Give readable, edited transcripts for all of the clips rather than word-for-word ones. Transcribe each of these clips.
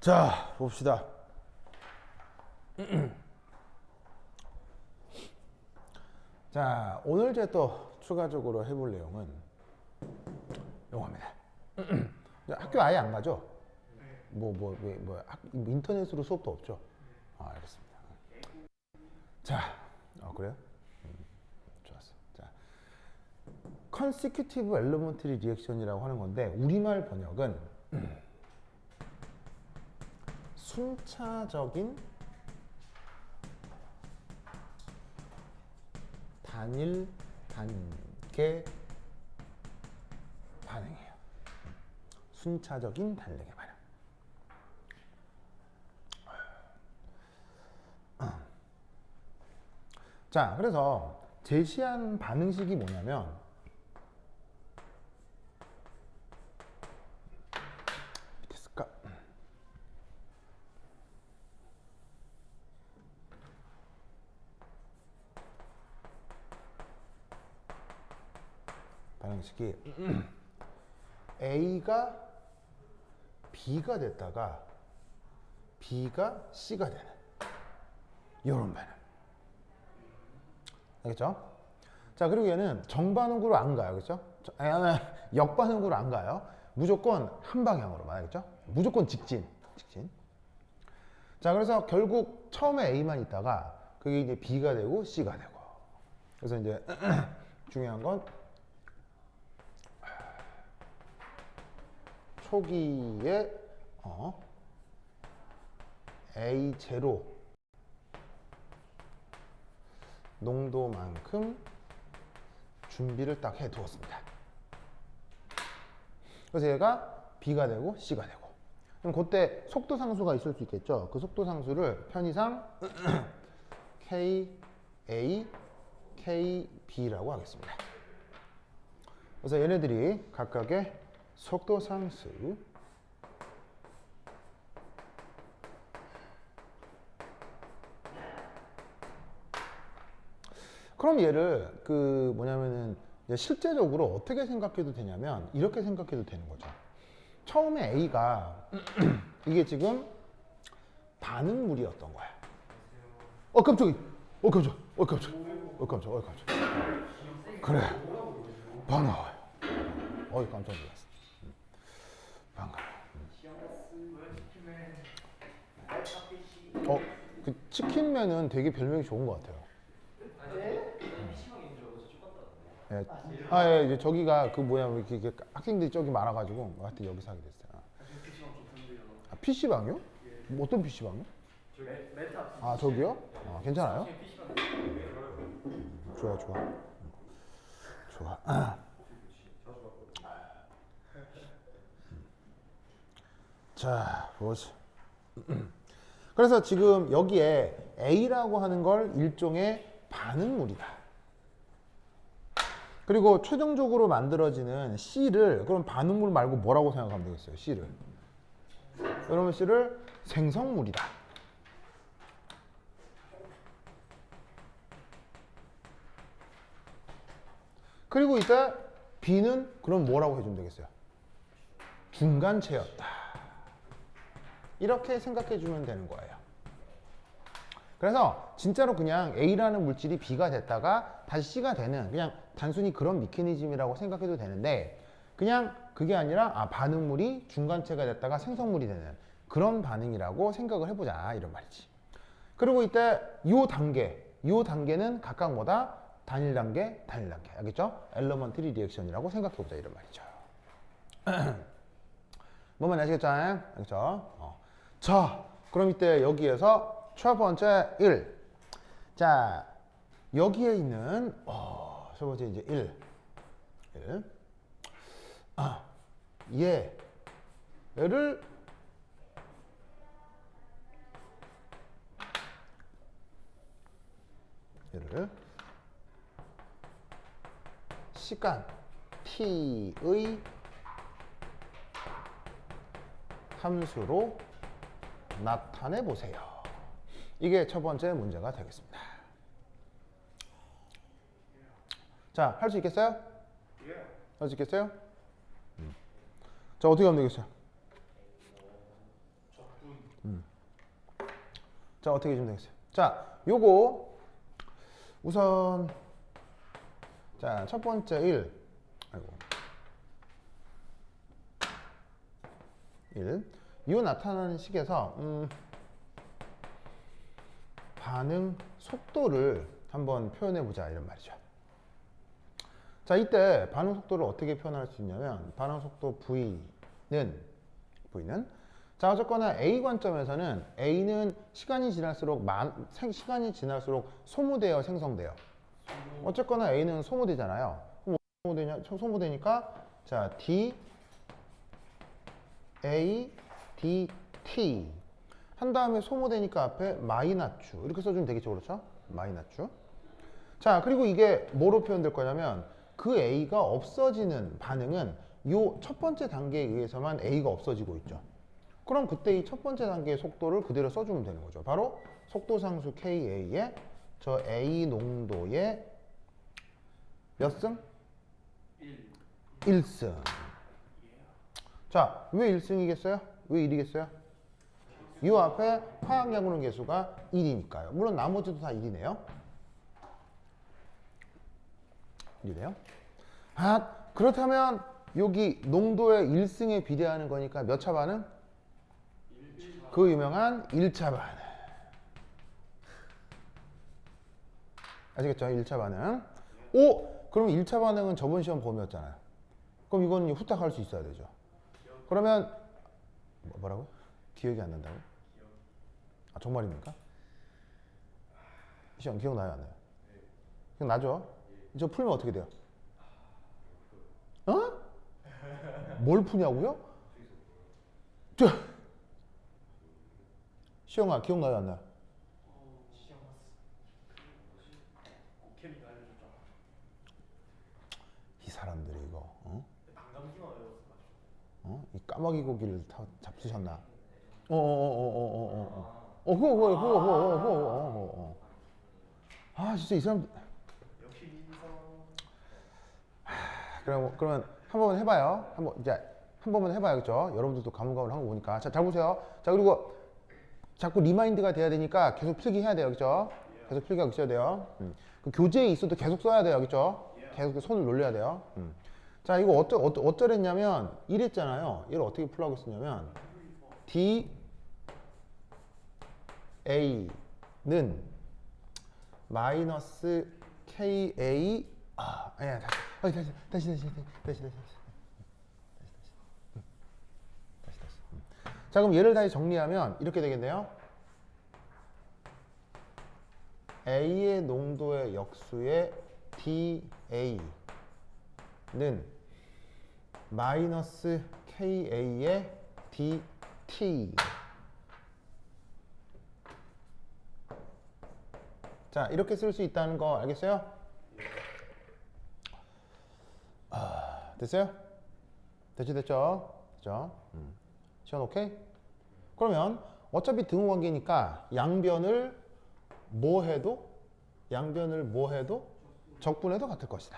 자, 봅시다. 자, 오늘 제가 또 추가적으로 해볼 내용은 요겁니다. 학교 아예 안 가죠? 인터넷으로 수업도 없죠? 아, 알겠습니다. 자, 그래요? 좋았어. 자, consecutive elementary reaction이라고 하는 건데, 우리말 번역은 순차적인 단일 단계 반응이에요. 순차적인 단계 반응. 자, 그래서 제시한 반응식이 뭐냐면 밑에 쓸까? 반응식이 A가 B가 됐다가 B가 C가 되는 이런 반응. 알겠죠? 자, 그리고 얘는 정반응으로 안 가요. 그렇죠? 역반응으로 안 가요. 무조건 한 방향으로만. 알겠죠? 무조건 직진. 자, 그래서 결국 처음에 A만 있다가 그게 이제 B가 되고 C가 되고. 그래서 이제 중요한 건 초기에 A0 농도만큼 준비를 딱 해 두었습니다. 그래서 얘가 B가 되고 C가 되고. 그럼 그때 속도 상수가 있을 수 있겠죠. 그 속도 상수를 편의상 KA, KB라고 하겠습니다. 그래서 얘네들이 각각의 속도 상수 그럼 얘를 뭐냐면은 실제적으로 어떻게 생각해도 되냐면 이렇게 생각해도 되는 거죠. 처음에 A가 이게 지금 반응물이었던 거야. 깜짝이야. 깜짝. 그래. 반가워요. 깜짝 놀랐어. 반가워. 그 치킨맨은 되게 별명이 좋은 것 같아요. 예, 이제 저기가 이렇게 학생들이 저기 많아가지고 하여튼 여기서 하게 됐어요. PC방이요? 뭐 어떤 PC방이요? 아, 저기요? 괜찮아요? 좋아. 자, 보자. 그래서 지금 여기에 A라고 하는 걸 일종의 반응물이다. 그리고 최종적으로 만들어지는 C를 그럼 반응물 말고 뭐라고 생각하면 되겠어요? C를. 그러면 C를 생성물이다. 그리고 이제 B는 그럼 뭐라고 해주면 되겠어요? 중간체였다. 이렇게 생각해 주면 되는 거예요. 그래서 진짜로 그냥 A라는 물질이 B가 됐다가 다시 C가 되는 그냥 단순히 그런 메커니즘이라고 생각해도 되는데 그냥 그게 아니라 반응물이 중간체가 됐다가 생성물이 되는 그런 반응이라고 생각을 해보자 이런 말이지. 그리고 이때 요 단계는 각각 뭐다? 단일 단계. 알겠죠? 엘러먼트리 리액션이라고 생각해보자 이런 말이죠. 뭐만 아시겠죠? 알겠죠? 자, 그럼 이때 여기에서 첫 번째 1. 자, 여기에 있는 첫 번째 이제 1. 얘를 시간 t의 함수로 나타내 보세요. 이게 첫 번째 문제가 되겠습니다. 자, 할 수 있겠어요? 할 수 있겠어요? 자, 어떻게 하면 되겠어요? 자, 어떻게 해주면 되겠어요? 자, 요거 우선 자, 첫 번째 1. 아이고. 1. 이 나타나는 식에서 반응 속도를 한번 표현해 보자 이런 말이죠. 자, 이때 반응 속도를 어떻게 표현할 수 있냐면 반응 속도 V는 자, 어쨌거나 A 관점에서는 A는 시간이 지날수록 소모되어 생성돼요. 어쨌거나 A는 소모되잖아요. 그럼 소모되니까 자, D A dt 한 다음에 소모되니까 앞에 마이너추 이렇게 써주면 되겠죠, 그렇죠? 마이너추. 자, 그리고 이게 뭐로 표현될 거냐면 그 A가 없어지는 반응은 요 첫 번째 단계에 의해서만 A가 없어지고 있죠. 그럼 그때 이 첫 번째 단계의 속도를 그대로 써주면 되는 거죠. 바로 속도상수 KA에 저 A 농도의 몇 승? 1승. 자, 왜 1승이겠어요? 왜 1이겠어요? 이 앞에 화학약분의 개수가 1이니까요. 물론 나머지도 다 1이네요. 1이네요. 아, 그렇다면 여기 농도의 1승에 비례하는 거니까 몇 차 반응? 그 유명한 1차 반응. 아시겠죠? 1차 반응. 오! 그럼 1차 반응은 저번 시험 범위였잖아요. 그럼 이건 후딱 할 수 있어야 되죠. 그러면 뭐라고? 기억이 안 난다고? 아, 정말입니까? 시험 기억나요? 안 나요? 기억나죠? 저 풀면 어떻게 돼요? 어? 뭘 푸냐고요? 저 시영아 기억나요? 안 나요? 이 사람들이 이거 어? 이 까마귀 고기를 다 잡수셨나? 그거. 아, 진짜 이 사람. 그러면 한 번만 해봐요. 한 번만 해봐요, 그죠? 여러분들도 가물가물 한거 보니까. 자, 잘 보세요. 자, 그리고 자꾸 리마인드가 돼야 되니까 계속 필기 해야 돼요, 그죠? 계속 필기하고 있어야 돼요. 그 교재에 있어도 계속 써야 돼요, 그죠? 계속 손을 놀려야 돼요. 자, 이거 어쩌랬냐면 이랬잖아요. 얘를 어떻게 풀라고 했었냐면 D A는 마이너스 KA 아니야 다시 자, 그럼 얘를 다시 정리하면 이렇게 되겠네요. A의 농도의 역수의 DA는 마이너스 KA의 DT. 자, 이렇게 쓸 수 있다는 거 알겠어요? 됐어요? 됐죠? 시간 오케이? 그러면 어차피 등호관계니까 양변을 뭐 해도 적분해도 같을 것이다.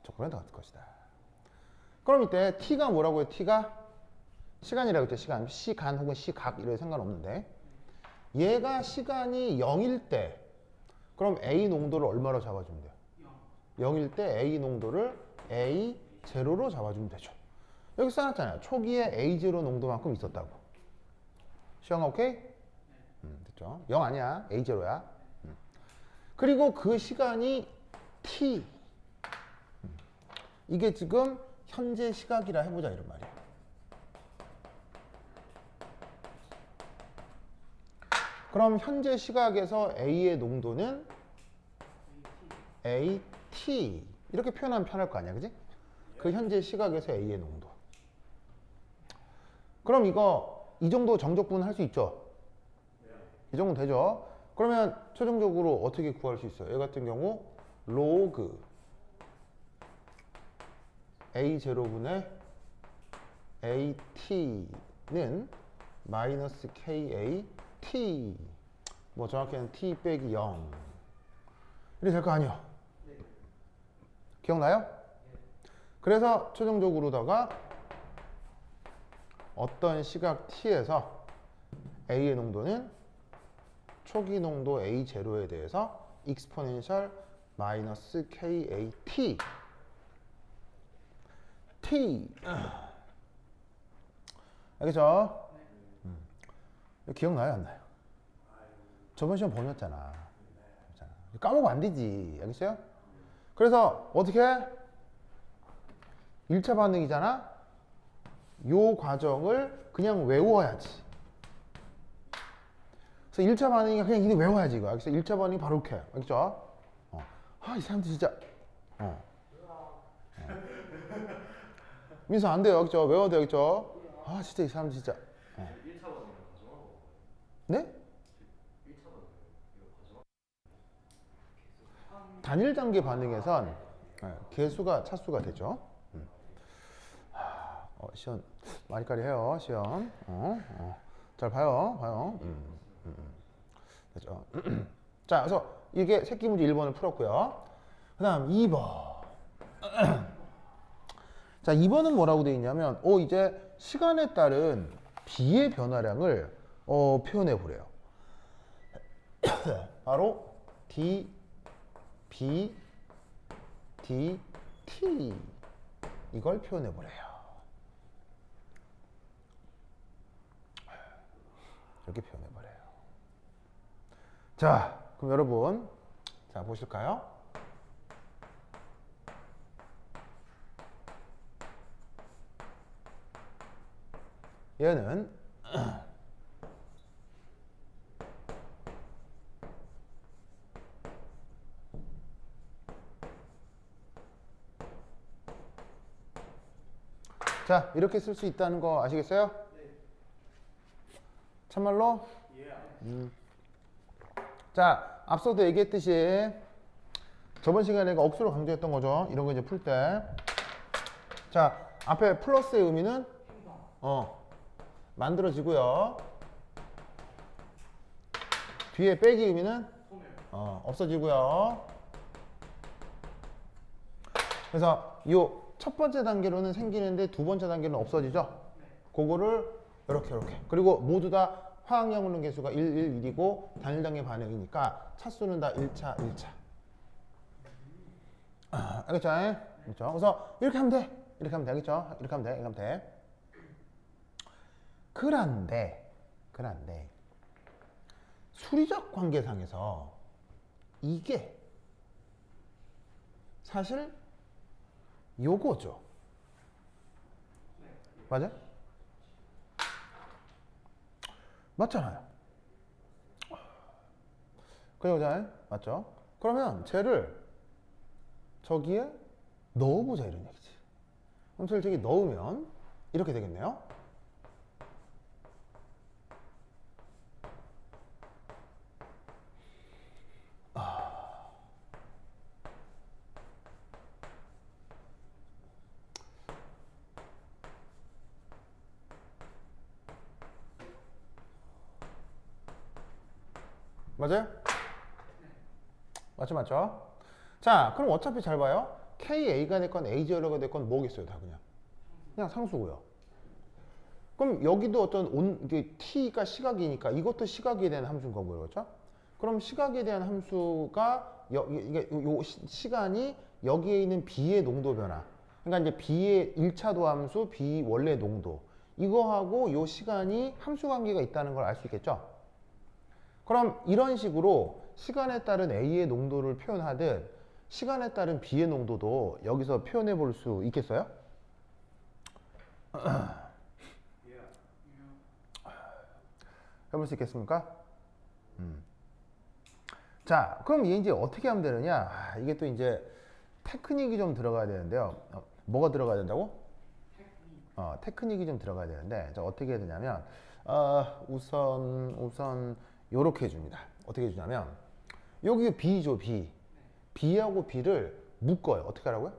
적분해도 같을 것이다. 그럼 이때 t가 뭐라고 해요? t가 시간이라고 했죠. 시간 혹은 시각 이래도 상관없는데 얘가 시간이 0일 때 그럼 A 농도를 얼마로 잡아주면 돼요? 0일 때 A 농도를 A0로 잡아주면 되죠. 여기 써놨잖아요. 초기에 A0 농도만큼 있었다고. 시영아 오케이? 됐죠? 0 아니야. A0야. 그리고 그 시간이 T. 이게 지금 현재 시각이라 해보자 이런 말이야. 그럼 현재 시각에서 A의 농도는 AT 이렇게 표현하면 편할 거 아니야, 그지? 그 현재 시각에서 A의 농도. 그럼 이거 이 정도 정적분 할 수 있죠? 이 정도 되죠? 그러면 최종적으로 어떻게 구할 수 있어요? 얘 같은 경우 로그 A0분의 AT는 마이너스 KAT 뭐 정확히는 T 빼기 0 이렇게 될 거 아니에요? 기억나요? 그래서 최종적으로다가 어떤 시각 T에서 A의 농도는 초기 농도 A0에 대해서 익스포넨셜 마이너스 KAT T 알겠죠? 기억나요 안 나요? 저번 시험 보냈잖아. 까먹으면 안 되지. 알겠어요? 그래서 어떻게? 1차 반응이잖아? 요 과정을 그냥 외워야지. 그래서 1차 반응이 그냥 이거 외워야지 이거. 알겠어? 1차 반응이 바로 이렇게. 알겠죠? 이 사람들 진짜. 민수 안 돼요. 알겠죠? 외워야 돼요. 알겠죠? 진짜 이 사람들 진짜. 1차 반응을 가져가고 네? 1차 반응 이거 가져가 단일 단계 반응에선 개수가 차수가 되죠. 시험 많이 까리해요. 시험. 잘 봐요. 됐죠. 자, 그래서 이게 새끼 문제 1번을 풀었고요. 그 다음 2번. 자, 2번은 뭐라고 되어 있냐면, 이제 시간에 따른 B의 변화량을 표현해 보래요. 바로 D, B, D, T 이걸 표현해 보래요. 이렇게 표현해 보래요. 자, 그럼 여러분, 자 보실까요? 얘는 자, 이렇게 쓸 수 있다는 거 아시겠어요? 네. 참말로? 예. 자, 앞서도 얘기했듯이 저번 시간에 내가 억수로 강조했던 거죠. 이런 거 이제 풀 때. 자, 앞에 플러스의 의미는 만들어지고요. 뒤에 빼기 의미는 없어지고요. 그래서 요 첫 번째 단계로는 생기는데 두 번째 단계는 없어지죠. 그거를 이렇게 그리고 모두 다 화학량 흐르는 개수가 1, 1, 1이고 단일 단계 반응이니까 차수는 다 1차. 알겠죠? 그렇죠? 그래서 이렇게 하면 돼. 알겠죠? 이렇게 하면 돼. 그런데 수리적 관계상에서 이게 사실 요거죠. 맞아? 맞잖아요. 그죠? 맞죠? 그러면 쟤를 저기에 넣어보자 이런 얘기지. 그럼 쟤를 저기 넣으면 이렇게 되겠네요. 맞아요? 맞죠? 자, 그럼 어차피 잘 봐요. KA가 됐건 A0가 됐건 뭐겠어요? 다 그냥 상수고요. 그럼 여기도 어떤 이게 T가 시각이니까 이것도 시각에 대한 함수인 거고요. 그렇죠? 그럼 시각에 대한 함수가 이게 요 시간이 여기에 있는 B의 농도 변화. 그러니까 이제 B의 1차 도함수, B 원래 농도. 이거하고 요 시간이 함수 관계가 있다는 걸 알 수 있겠죠? 그럼 이런 식으로 시간에 따른 A의 농도를 표현하듯 시간에 따른 B의 농도도 여기서 표현해 볼 수 있겠어요? 해볼 수 있겠습니까? 자, 그럼 이게 이제 어떻게 하면 되느냐? 이게 또 이제 테크닉이 좀 들어가야 되는데요. 뭐가 들어가야 된다고? 테크닉이 좀 들어가야 되는데, 어떻게 해야 되냐면, 우선 요렇게 해줍니다. 어떻게 해주냐면, 여기 B죠, B. B하고 B를 묶어요. 어떻게 하라고요?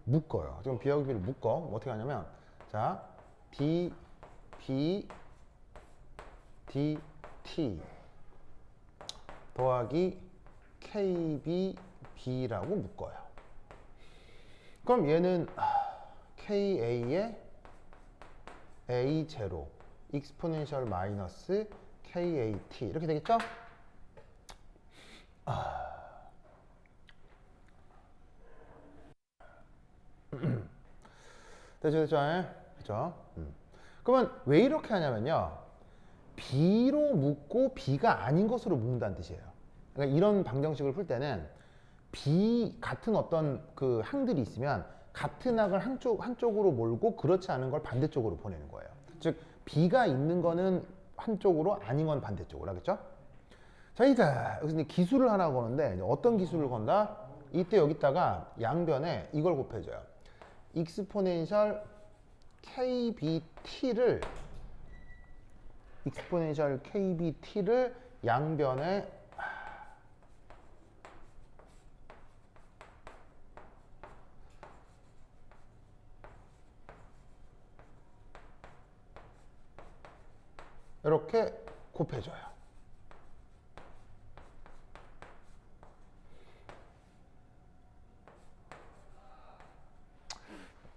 묶어요. 지금 B하고 B를 묶어. 어떻게 하냐면, 자, D, B, D, T 더하기 KB, B라고 묶어요. 그럼 얘는 KA의 A0 익스포넨셜 마이너스 KAT 이렇게 되겠죠? 됐죠? 그죠? 그러면 왜 이렇게 하냐면요. B로 묶고 B가 아닌 것으로 묶는다는 뜻이에요. 그러니까 이런 방정식을 풀 때는 B 같은 어떤 그 항들이 있으면 같은 항을 한쪽으로 몰고 그렇지 않은 걸 반대쪽으로 보내는 거예요. 즉 B가 있는 거는 한쪽으로 아닌 건 반대쪽으로 하겠죠? 자, 이제 여기서 이제 기술을 하나 거는데 이제 어떤 기술을 건다? 이때 여기다가 양변에 이걸 곱해줘요. 익스포넨셜 KBT를 양변에 이렇게 곱해줘요.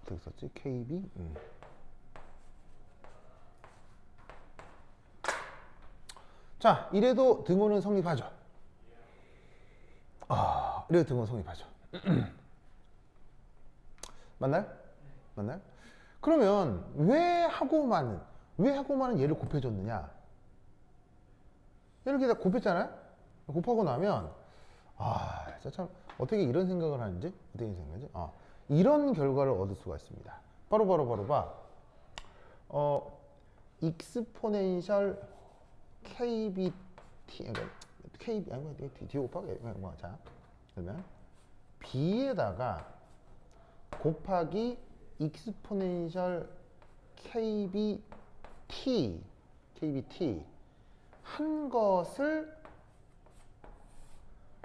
어떻게 썼지? KB? 자, 이래도 등호는 성립하죠. 이래도 등호는 성립하죠. 맞나요? 맞나요? 그러면 왜 하고만은 얘를 곱해줬느냐? 이렇게 다 곱했잖아요? 곱하고 나면 진짜 참 어떻게 이런 생각을 하는지 이런 결과를 얻을 수가 있습니다. 바로 봐. 익스포넨셜 KBT 그러니까 KB 아니 뒤에 곱하기 자 그러면 B에다가 곱하기 익스포넨셜 KBT 한 것을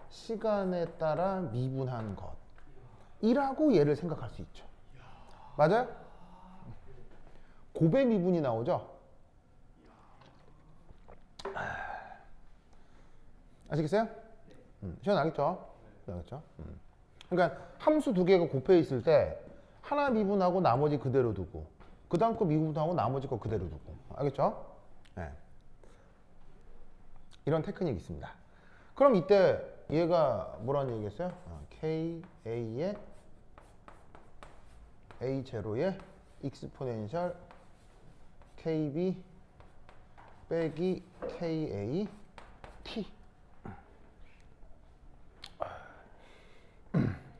시간에 따라 미분한 것이라고 얘를 생각할 수 있죠. 맞아요? 곱의 미분이 나오죠? 아시겠어요? 시원하겠죠? 그러니까 함수 두 개가 곱해 있을 때 하나 미분하고 나머지 그대로 두고 그 다음 거 미분하고 나머지 거 그대로 두고 알겠죠? 네. 이런 테크닉이 있습니다. 그럼 이때 얘가 뭐라는 얘기겠어요? KA의 A0의 익스포넨셜 KB 빼기 KA T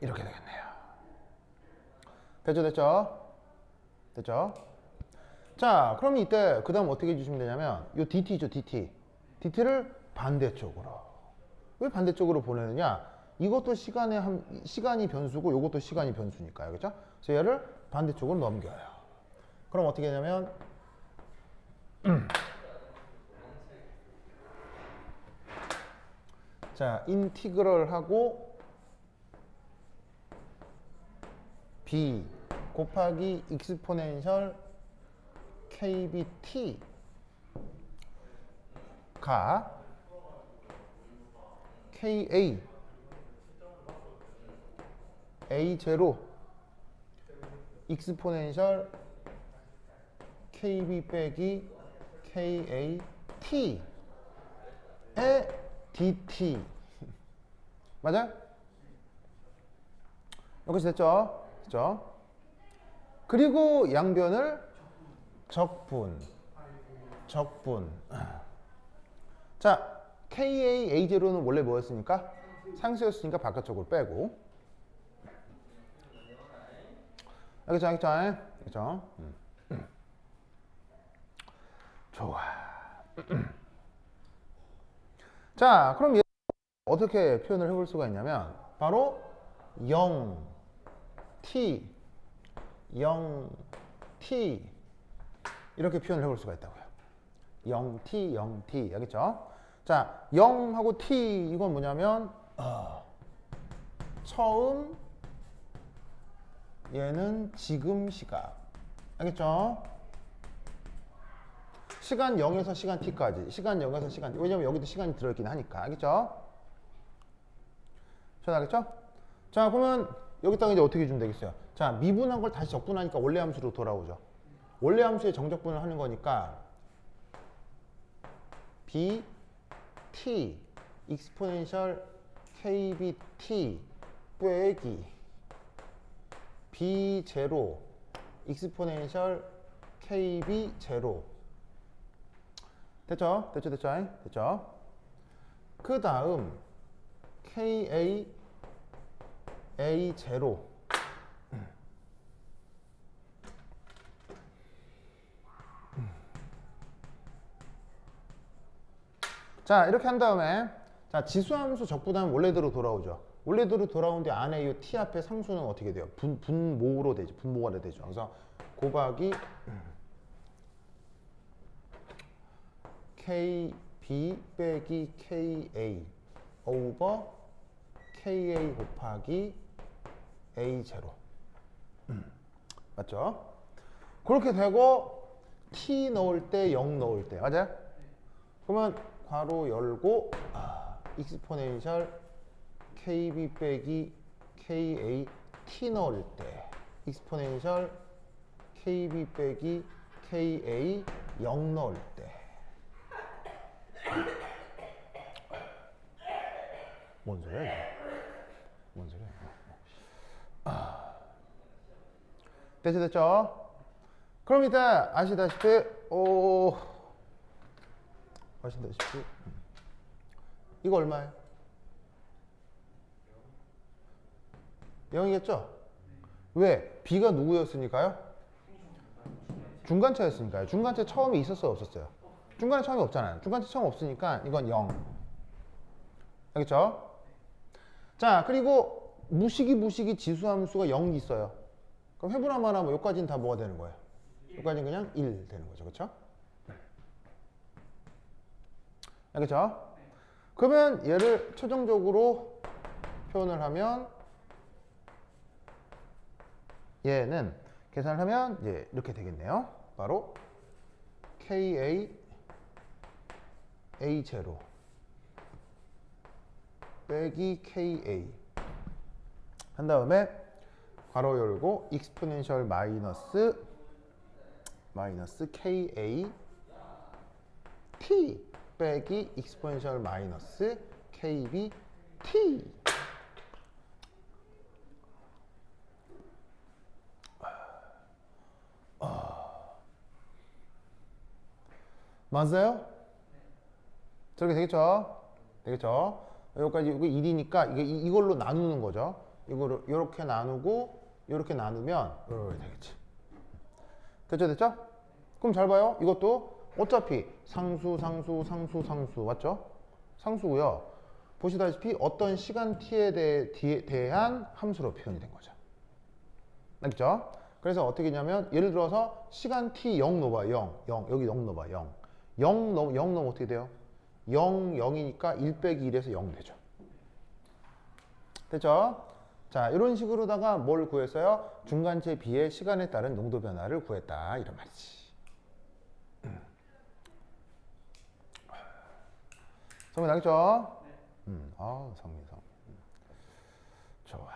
이렇게 되겠네요. 됐죠? 자, 그럼 이때 그 다음 어떻게 해주시면 되냐면 요 DT죠, DT를 반대쪽으로. 왜 반대쪽으로 보내느냐? 이것도 시간이 변수고 이것도 시간이 변수니까요. 그죠? 그래서 얘를 반대쪽으로 넘겨요. 그럼 어떻게 되냐면 자, 인티그럴 하고 B 곱하기 익스포넨셜 KBT가 KA A0 익스포넨셜 KB 빼기 KAT의 DT 맞아요? 여기서 됐죠? 그리고 양변을 적분 자, KA A0는 원래 뭐였습니까? 상수였으니까 바깥쪽으로 빼고 알겠죠? 좋아. 자, 그럼 얘 어떻게 표현을 해볼 수가 있냐면 바로 0t 이렇게 표현을 해볼 수가 있다고요. 0t 알겠죠? 자, 0하고 t 이건 뭐냐면 처음 얘는 지금 시각 알겠죠? 시간 0에서 시간 t까지 시간 0에서 시간 t 왜냐면 여기도 시간이 들어있긴 하니까 알겠죠? 알겠죠? 자, 그러면 여기다가 이제 어떻게 주면 되겠어요? 자, 미분한 걸 다시 적분하니까 원래 함수로 돌아오죠. 원래 함수의 정적분을 하는 거니까 BT 익스포넨셜 KBT 빼기 B0 익스포넨셜 KB 제로. 됐죠? 됐죠? 됐죠? 됐죠? 그 다음 KA A 제로. 자, 이렇게 한 다음에 자, 지수함수 적분하면 원래대로 돌아오죠. 원래대로 돌아온 뒤 안에 이 t 앞에 상수는 어떻게 돼요? 분모로 되죠. 분모가 되죠. 그래서 곱하기 KB 빼기 KA 오버 KA 곱하기 A 제로. 맞죠? 그렇게 되고 t 넣을 때 0 넣을 때 맞아요? 그러면 괄호 열고 익스포넨셜 KB 빼기 KA t 넣을 때 익스포넨셜 KB 빼기 KA 0 넣을 때 뭔 소리야 이거? 뭔 소리야? 됐죠 됐죠? 그럼 일단 아시다시피 이거 얼마예요? 0이겠죠? 왜? B가 누구였으니까요? 중간체였으니까요. 중간체 처음에 있었어요 없었어요? 중간에 처음이 없잖아요. 중간체 처음 없으니까 이건 0. 알겠죠? 자, 그리고 무식이 지수함수가 0이 있어요. 그럼 해부나만 하면 여기까지는 다 뭐가 되는 거예요? 여기까지는 그냥 1 되는 거죠. 그렇죠? 알겠죠? 그러면 얘를 최종적으로 표현을 하면 얘는 계산을 하면 이렇게 되겠네요. 바로 KA A0 빼기 KA 한 다음에 괄호 열고 익스포넨셜 마이너스 KA T 빼기 익스포넨셜 마이너스 KB T. 맞아요? 저렇게 되겠죠? 되겠죠? 여기까지 이거 1이니까 이걸로 나누는 거죠. 이거를 이렇게 나누고 이렇게 나누면 이렇게 되겠지. 됐죠? 됐죠? 그럼 잘 봐요. 이것도 어차피 상수 맞죠? 상수고요. 보시다시피 어떤 시간 t에 대한 함수로 표현이 된 거죠. 알겠죠? 그래서 어떻게 했냐면 예를 들어서 시간 t 0 넣어봐. 0 여기 0 넣어봐. 0 넣으면 어떻게 돼요? 0이니까 1 빼기 1에서 0 되죠. 됐죠? 자, 이런 식으로다가 뭘 구했어요? 중간체 B의 시간에 따른 농도 변화를 구했다. 이런 말이지. 성민 알겠죠? 성민. 좋아.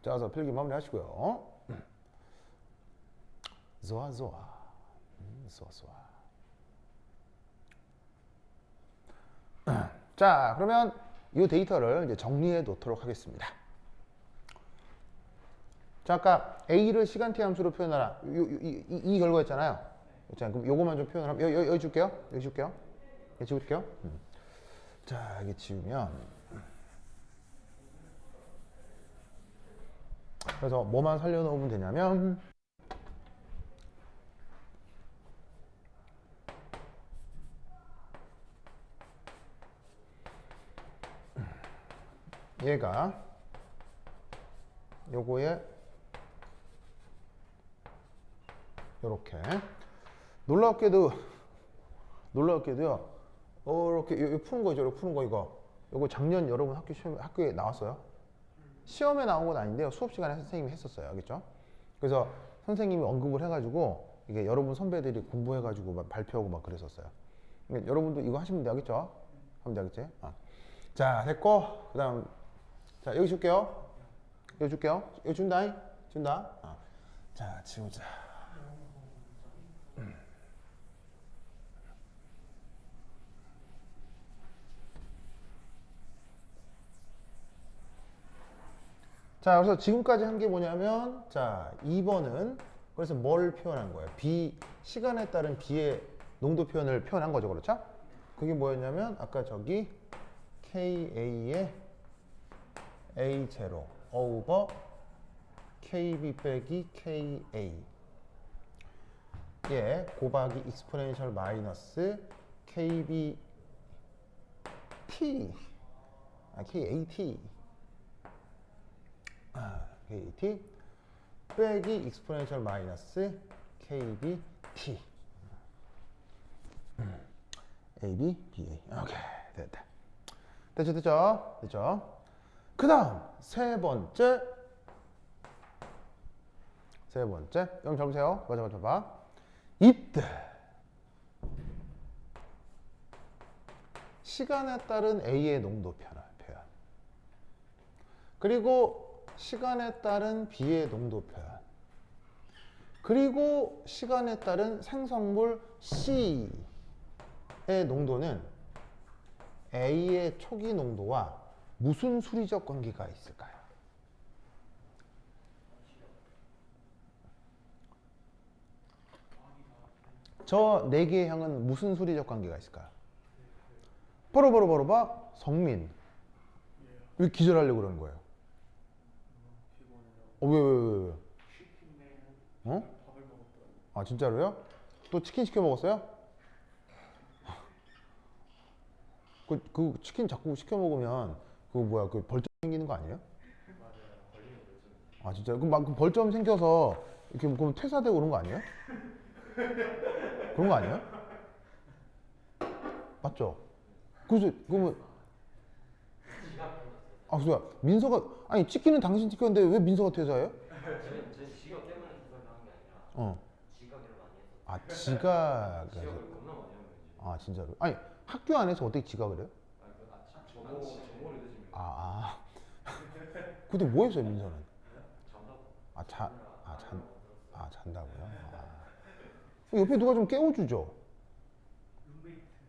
자, 그래서 필기 마무리 하시고요. 좋아. 자, 그러면 이 데이터를 이제 정리해 놓도록 하겠습니다. 자, 아까 A를 시간 t 함수로 표현하라. 이 결과였잖아요. 자, 그럼 요거만 좀 표현을 하면 여기 줄게요. 여기 지울게요. 자, 여기 지우면 그래서 뭐만 살려놓으면 되냐면 얘가 요거에 요렇게 놀랍게도요. 이렇게 푸는 거죠. 푸는 거 이거. 요거 작년 여러분 학교에 나왔어요. 시험에 나온 건 아닌데요. 수업 시간에 선생님이 했었어요. 알겠죠? 그래서 선생님이 언급을 해가지고 이게 여러분 선배들이 공부해가지고 막 발표하고 막 그랬었어요. 그러니까 여러분도 이거 하시면 되겠죠? 하면 되겠지? 자, 됐고 그다음 자 여기 줄게요. 여기 준다. 자, 지우자. 자, 그래서 지금까지 한 게 뭐냐면, 자, 2번은 그래서 뭘 표현한 거예요? 시간에 따른 B의 농도 표현을 표현한 거죠. 그렇죠? 그게 뭐였냐면, 아까 저기 KA의 A0 over KB 빼기 KA. 예, 곱하기 익스포넨셜 마이너스 KB T. KAT. KAT. 빼기 익스포넨셜 마이너스 KBT. AB, BA. 오케이, 됐다. 됐죠? 그 다음, 세 번째. 여러분 잘 보세요. 봐봐. 이때. 시간에 따른 A의 농도 표현. 그리고 시간에 따른 B의 농도 표현. 그리고 시간에 따른 생성물 C의 농도는 A의 초기 농도와 무슨 수리적 관계가 있을까요? 저 네 개의 형은 무슨 수리적 관계가 있을까요? 바로 봐. 성민. 왜 기절하려고 그러는 거예요? 왜? 어? 아, 진짜로요? 또 치킨 시켜 먹었어요? 그 치킨 자꾸 시켜 먹으면 그 벌점 생기는 거 아니에요? 아, 진짜요? 그럼 막 벌점 생겨서 이렇게 그럼 퇴사되고 그런 거 아니에요? 그런 거 아니에요? 맞죠? 그러면 그래서 민서가 아니 치킨은 당신 시켰는데 왜 민서가 퇴사해요? 제 지각 때문에 퇴사를 하는 게 아니라 어. 지각을 많이 해서 아, 지각. 지각을 겁나 많이 하는 거지. 아, 진짜로? 아니, 학교 안에서 어떻게 지각을 해요? 정보를 늦으면 근데 뭐 했어요, 민서는? 잔다고. 잔다고요? 옆에 누가 좀 깨워주죠?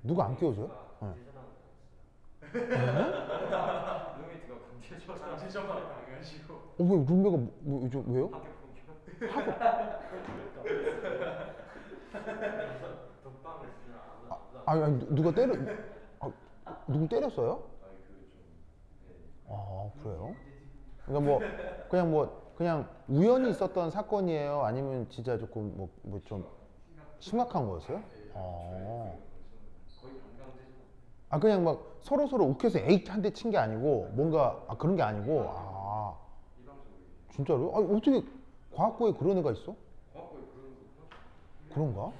누가 안 깨워줘요? 룸메이트가 강제적으로 당해가지고 왜 룸메가 왜요? 학교 독방을 쓰면 아니 누가 누구 때렸어요? 아, 그래요? 그러니까 그냥 우연히 있었던 사건이에요? 아니면 진짜 조금 뭐 좀 심각한 거였어요? 그냥 막 서로 욱해서 에잇 한 대 친 게 아니고 뭔가 그런 게 아니고 진짜로요? 아니, 어떻게 과학고에 그런 애가 있어? 그런가?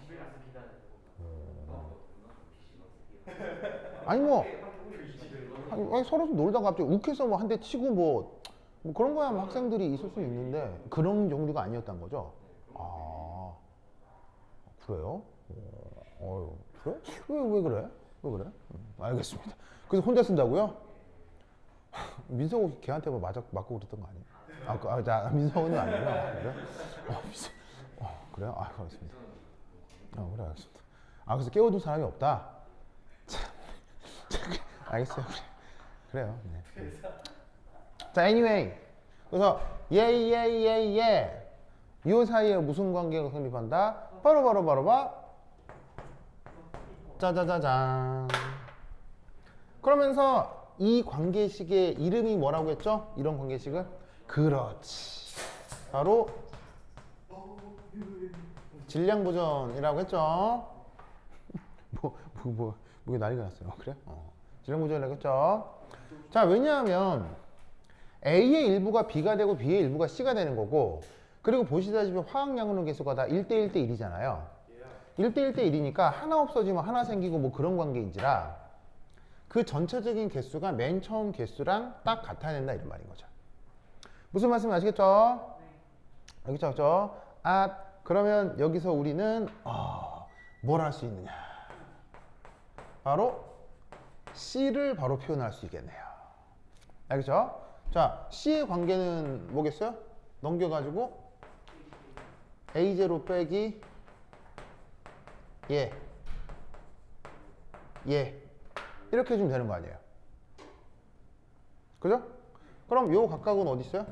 아니 서로 놀다가 갑자기 욱해서 한 대 치고 뭐 그런 거야 학생들이 있을 수 있는데 그런 종류가 아니었단 거죠? 그래요? 그래? 왜 그래? 알겠습니다. 그래서 혼자 쓴다고요? 민성호 걔한테 맞고 그랬던 거 아니에요? 민성호는 아니고요. 그래? 그래요? 알겠습니다. 그래, 알겠습니다. 그래서 깨워줄 사람이 없다? 알겠어요. 그래요. 네. 자, anyway. 그래서 이 사이에 무슨 관계가 성립한다? 바로 짜자자잔. 그러면서 이 관계식의 이름이 뭐라고 했죠? 이런 관계식은? 그렇지. 바로 질량보전이라고 했죠? 뭐게 난리가 났어요. 그래? 질량보전이라고 했죠? 자, 왜냐하면 A의 일부가 B가 되고 B의 일부가 C가 되는 거고, 그리고 보시다시피 화학양으로 개수가 다 1대1 대 1이잖아요. 1대1 대 1이니까 하나 없어지면 하나 생기고 뭐 그런 관계인지라 그 전체적인 개수가 맨 처음 개수랑 딱 같아야 된다 이런 말인 거죠. 무슨 말씀 아시겠죠? 알겠죠? 그러면 여기서 우리는 뭘 할 수 있느냐? 바로 C를 바로 표현할 수 있겠네요. 알겠죠? 자, C의 관계는 뭐겠어요? 넘겨가지고 A0 빼기 이렇게 해주면 되는 거 아니에요? 그죠? 그럼 요 각각은 어디 있어요?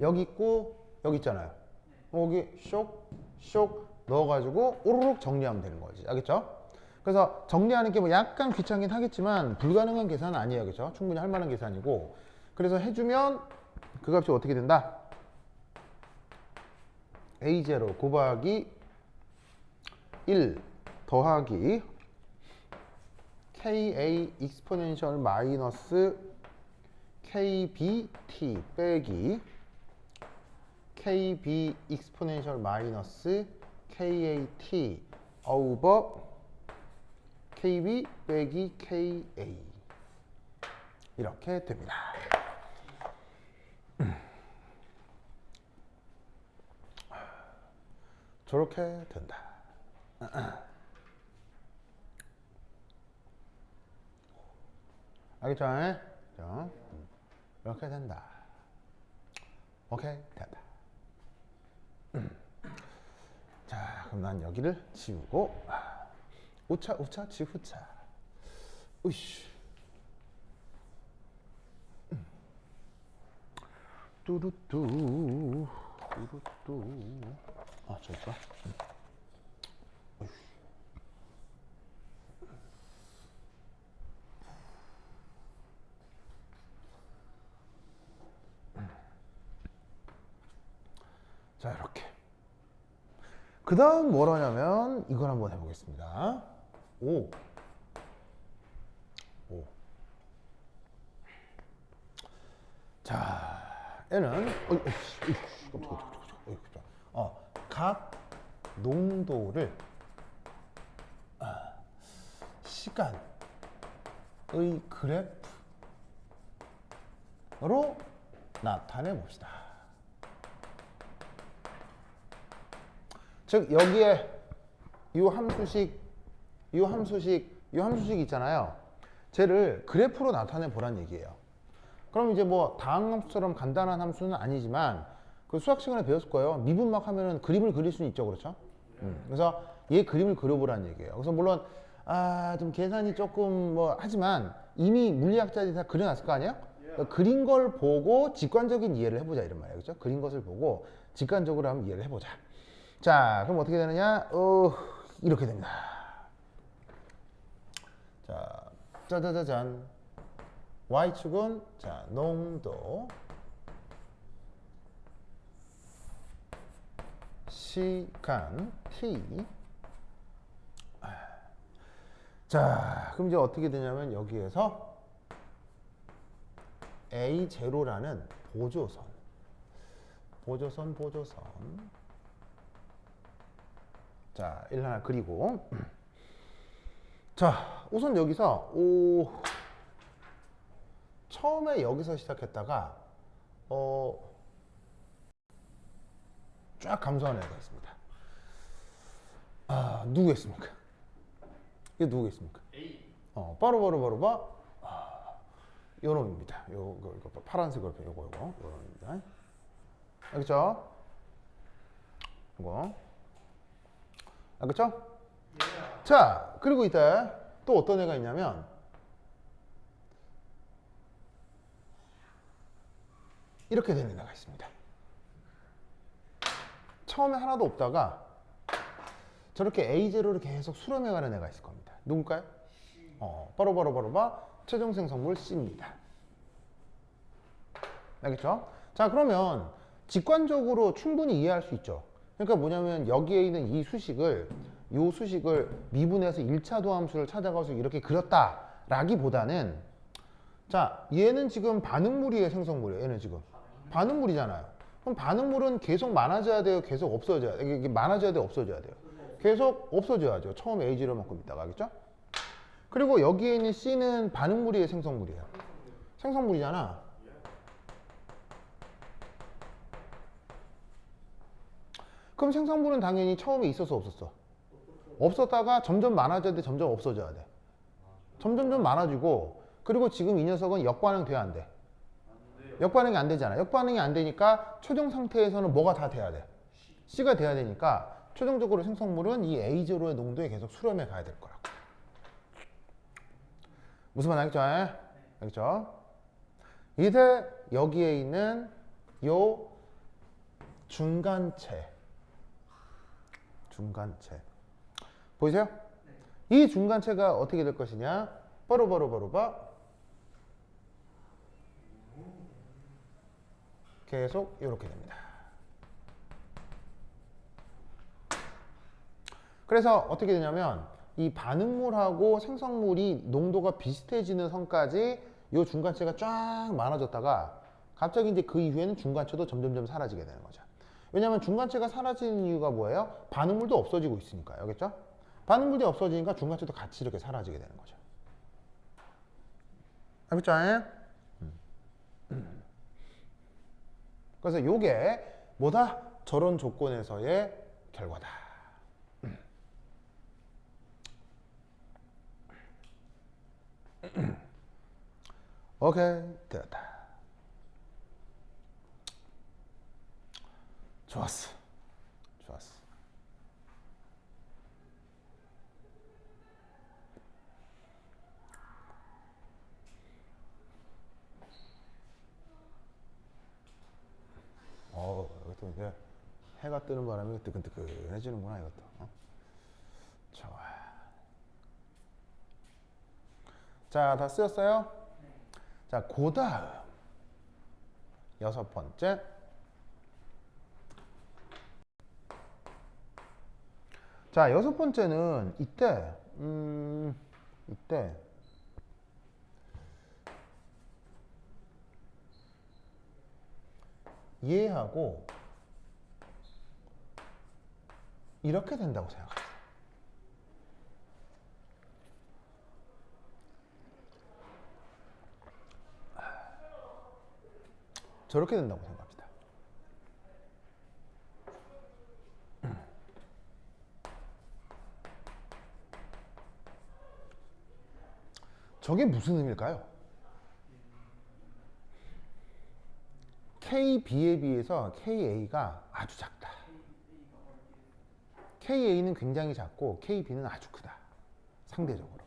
여기 있고 여기 있잖아요. 여기 쇽 넣어가지고 오르륵 정리하면 되는 거지. 알겠죠? 그래서 정리하는 게 뭐 약간 귀찮긴 하겠지만 불가능한 계산은 아니에요. 그렇죠? 충분히 할 만한 계산이고. 그래서 해주면 그 값이 어떻게 된다? A0 곱하기 1 더하기 KA 익스포넨셜 마이너스 KBT 빼기 KB 익스포넨셜 마이너스 KAT 오버 KB 빼기 KA 이렇게 됩니다. 저렇게 된다. 알겠죠? 자, 이렇게 된다. 오케이, 됐다. 자, 그럼 난 여기를 지우고 우차 지우차. 으이씨. 뚜루뚜. 아, 저기 있어. 자, 이렇게. 그 다음 뭘 하냐면 이걸 한번 해보겠습니다. 오. 자, 얘는 각 농도를 시간의 그래프로 나타내 봅시다. 즉 여기에 이 함수식 있잖아요. 쟤를 그래프로 나타내 보란 얘기예요. 그럼 이제 뭐 다항함수처럼 간단한 함수는 아니지만 그 수학 시간에 배웠을 거예요. 미분막 하면은 그림을 그릴 수는 있죠, 그렇죠? 그래서 얘 그림을 그려보란 얘기예요. 그래서 물론 좀 계산이 조금 뭐 하지만 이미 물리학자들이 다 그려놨을 거 아니에요? 그러니까 그린 걸 보고 직관적인 이해를 해보자 이런 말이에요, 그렇죠? 그린 것을 보고 직관적으로 한번 이해를 해보자. 자, 그럼 어떻게 되느냐? 이렇게 됩니다. 자, 짜자자잔. Y축은 자, 농도, 시간, T. 자, 그럼 이제 어떻게 되냐면 여기에서 A0라는 보조선. 자, 1 하나 그리고. 자, 우선 여기서 처음에 여기서 시작했다가 쫙 감소하는 애가 있습니다. 누구겠습니까? 이게 누구겠습니까? A. 바로 요 놈입니다. 요거 파란색으로 요거 놈입니다. 알겠죠? 이거 알겠죠? 자, 그리고 이때 또 어떤 애가 있냐면 이렇게 되는 애가 있습니다. 처음에 하나도 없다가 저렇게 A0를 계속 수렴해가는 애가 있을 겁니다. 누굴까요? 바로 최종 생성물 C입니다. 알겠죠? 자, 그러면 직관적으로 충분히 이해할 수 있죠. 그러니까 뭐냐면 여기에 있는 이 수식을 미분해서 1차 도함수를 찾아가서 이렇게 그렸다라기보다는 자, 얘는 지금 반응물이에요, 생성물이에요? 얘는 지금 반응물이잖아요. 그럼 반응물은 계속 많아져야 돼요? 계속 없어져야 돼요? 이게 많아져야 돼요? 없어져야 돼요? 계속 없어져야죠. 처음 A0만큼 있다가, 알겠죠? 그리고 여기에 있는 C는 반응물이에요, 생성물이에요? 생성물이잖아. 그럼 생성물은 당연히 처음에 있었어, 없었어? 없었다가 점점 많아져야 돼, 점점 없어져야 돼? 점점 많아지고, 그리고 지금 이 녀석은 역반응 돼야 안 돼? 역반응이 안 되잖아. 역반응이 안 되니까 최종 상태에서는 뭐가 다 돼야 돼? C가 돼야 되니까 최종적으로 생성물은 이 A0의 농도에 계속 수렴해 가야 될 거라고. 무슨 말 알겠죠? 알겠죠? 이제 여기에 있는 요 중간체. 중간체. 보이세요? 이 중간체가 어떻게 될 것이냐? 바로 계속 이렇게 됩니다. 그래서 어떻게 되냐면 이 반응물하고 생성물이 농도가 비슷해지는 선까지 이 중간체가 쫙 많아졌다가 갑자기 이제 그 이후에는 중간체도 점점점 사라지게 되는 거죠. 왜냐하면 중간체가 사라지는 이유가 뭐예요? 반응물도 없어지고 있으니까요. 알겠죠? 반응물이 없어지니까 중간체도 같이 이렇게 사라지게 되는 거죠. 알겠죠? 그래서 요게 뭐다? 저런 조건에서의 결과다. 오케이, 되었다. 좋았어. 좋았어. 이것도 이제 해가 뜨는 바람에 뜨끈뜨끈해지는구나, 이것도. 좋아. 자, 다 쓰였어요? 자, 그 다음. 6번째. 자, 6번째는 이때, 얘하고 이렇게 된다고 생각하세요. 저렇게 된다고 생각합니다. 저게 무슨 의미일까요? KB에 비해서 KA가 아주 작다. KA는 굉장히 작고 KB는 아주 크다. 상대적으로.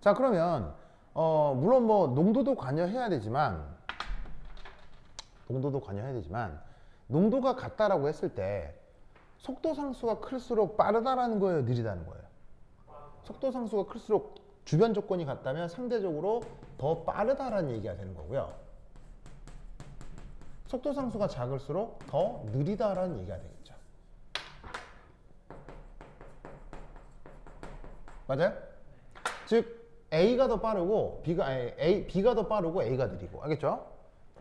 자, 그러면 물론 뭐 농도도 관여해야 되지만 농도가 같다라고 했을 때 속도 상수가 클수록 빠르다라는 거예요, 느리다는 거예요? 속도 상수가 클수록 주변 조건이 같다면 상대적으로 더 빠르다라는 얘기가 되는 거고요. 속도 상수가 작을수록 더 느리다라는 얘기가 되겠죠. 맞아요? 즉 A가 더 빠르고 B가 더 빠르고 A가 느리고. 알겠죠?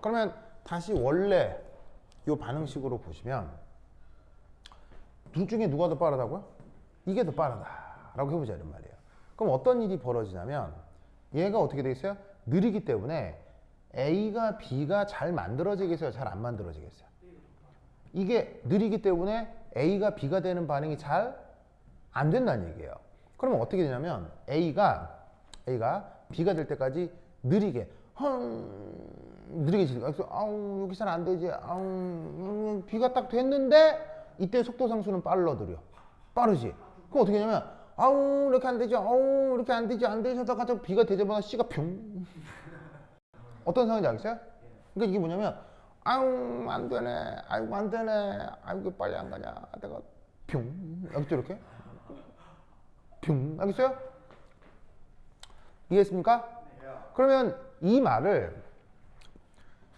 그러면 다시 원래 이 반응식으로 보시면 둘 중에 누가 더 빠르다고요? 이게 더 빠르다라고 해보자 이런 말이에요. 그럼 어떤 일이 벌어지냐면 얘가 어떻게 되겠어요? 느리기 때문에 A가 B가 잘 만들어지겠어요? 잘 안 만들어지겠어요? 이게 느리기 때문에 A가 B가 되는 반응이 잘 안 된다는 얘기예요. 그러면 어떻게 되냐면 A가 B가 될 때까지 느리게 지니까 그래서 여기 잘 안 되지. B가 딱 됐는데 이때 속도 상수는 빠르지. 그럼 어떻게 되냐면 이렇게 안 되죠. 이렇게 안 되지. 하다가 B가 되자마자 C가 평. 어떤 상황인지 알겠어요? 그러니까 이게 뭐냐면 안 되네. 안 되네. 빨리 안 가냐. 내가 평. 알겠죠? 이렇게 평. 알겠어요? 이해했습니까? 그러면 이 말을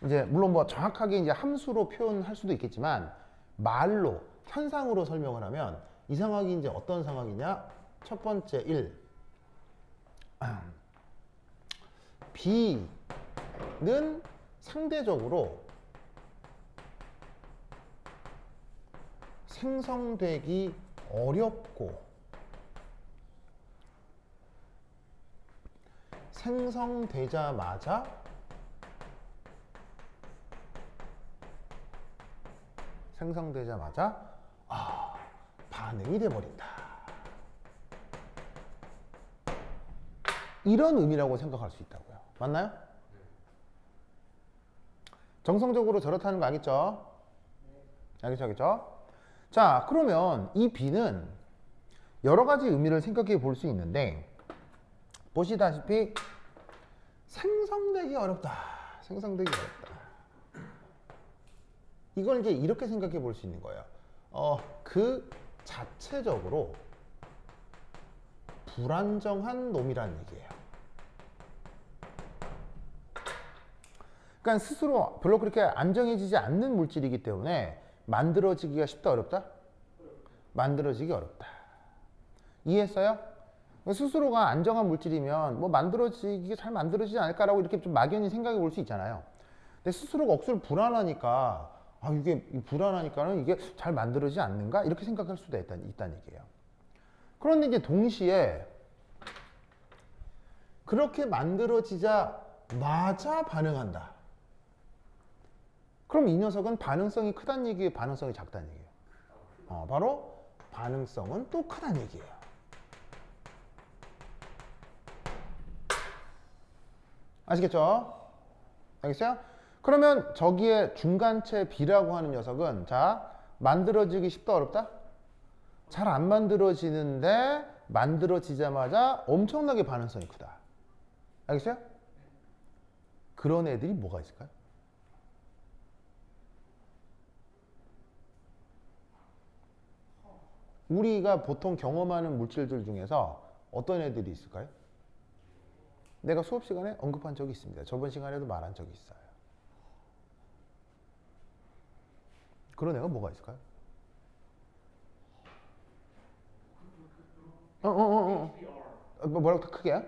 이제 물론 뭐 정확하게 이제 함수로 표현할 수도 있겠지만 말로 현상으로 설명을 하면 이 상황이 이제 어떤 상황이냐? 첫 번째 1. B는 상대적으로 생성되기 어렵고 생성되자마자 반응이 돼버린다. 이런 의미라고 생각할 수 있다고요. 맞나요? 정성적으로 저렇다는 거 알겠죠? 알겠죠? 자, 그러면 이 B는 여러 가지 의미를 생각해 볼 수 있는데 보시다시피 생성되기 어렵다. 이걸 이제 이렇게 생각해 볼 수 있는 거예요. 그 자체적으로 불안정한 놈이라는 얘기예요. 그러니까 스스로 별로 그렇게 안정해지지 않는 물질이기 때문에 만들어지기가 쉽다, 어렵다? 만들어지기 어렵다. 이해했어요? 스스로가 안정한 물질이면 뭐 만들어지기 잘 만들어지지 않을까라고 이렇게 좀 막연히 생각해 볼 수 있잖아요. 근데 스스로가 억수로 불안하니까 이게 불안하니까는 이게 잘 만들어지지 않는가 이렇게 생각할 수도 있다는 얘기예요. 그런데 이제 동시에 그렇게 만들어지자마자 반응한다. 그럼 이 녀석은 반응성이 크다는 얘기예요, 반응성이 작다는 얘기예요? 바로 반응성은 또 크다는 얘기예요. 아시겠죠? 알겠어요? 그러면 저기에 중간체 B라고 하는 녀석은 자 만들어지기 쉽다, 어렵다? 잘 안 만들어지는데 만들어지자마자 엄청나게 반응성이 크다. 알겠어요? 그런 애들이 뭐가 있을까요? 우리가 보통 경험하는 물질들 중에서 어떤 애들이 있을까요? 내가 수업 시간에 언급한 적이 있습니다. 저번 시간에도 말한 적이 있어요. 그런 애가 뭐가 있을까요? 뭐라고 더 크게요?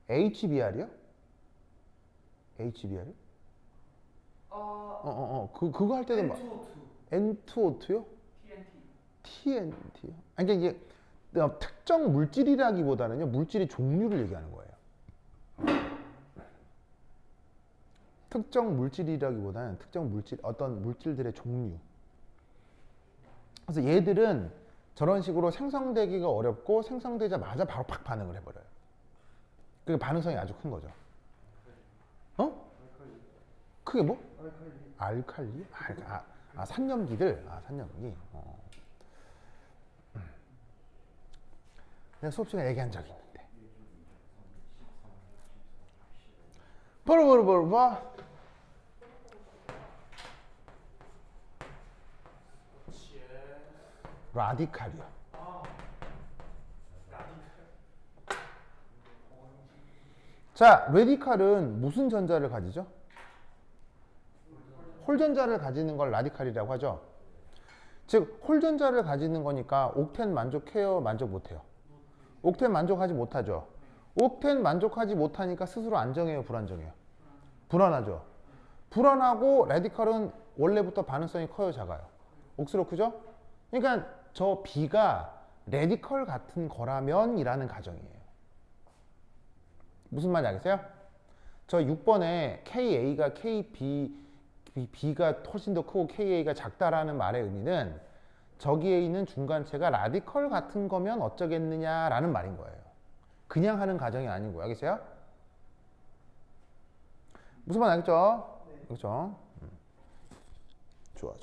HBR이요? HBR이요? 그거 할 때도 N2O2요? TNT요? 아니, 그러니까 이게 특정 물질이라기보다는요, 물질의 종류를 얘기하는 거예요. 특정 물질이라기보다는 특정 물질, 어떤 물질들의 종류. 그래서 얘들은 저런 식으로 생성되기가 어렵고 생성되자마자 바로 팍 반응을 해버려요. 그러니까 반응성이 아주 큰 거죠. 크게 뭐? 알칼리? 산염기들? 산염기. 내가 수업 시간에 얘기한 적이 있는데. 봐. 라디칼이요. 자, 라디칼은 무슨 전자를 가지죠? 홀전자를 가지는 걸 라디칼이라고 하죠. 즉, 홀전자를 가지는 거니까 옥텐 만족해요? 만족 못해요? 옥텐 만족하지 못하죠. 옥텐 만족하지 못하니까 스스로 안정해요? 불안정해요? 불안하죠. 불안하고 라디칼은 원래부터 반응성이 커요? 작아요? 억수로 크죠? 그러니까 저 B가 라디컬 같은 거라면 이라는 가정이에요. 무슨 말인지 알겠어요? 저 6번에 KA가 B가 훨씬 더 크고 KA가 작다라는 말의 의미는 저기에 있는 중간체가 라디컬 같은 거면 어쩌겠느냐라는 말인 거예요. 그냥 하는 가정이 아니고, 알겠어요? 무슨 말 알겠죠? 네. 그렇죠? 좋아.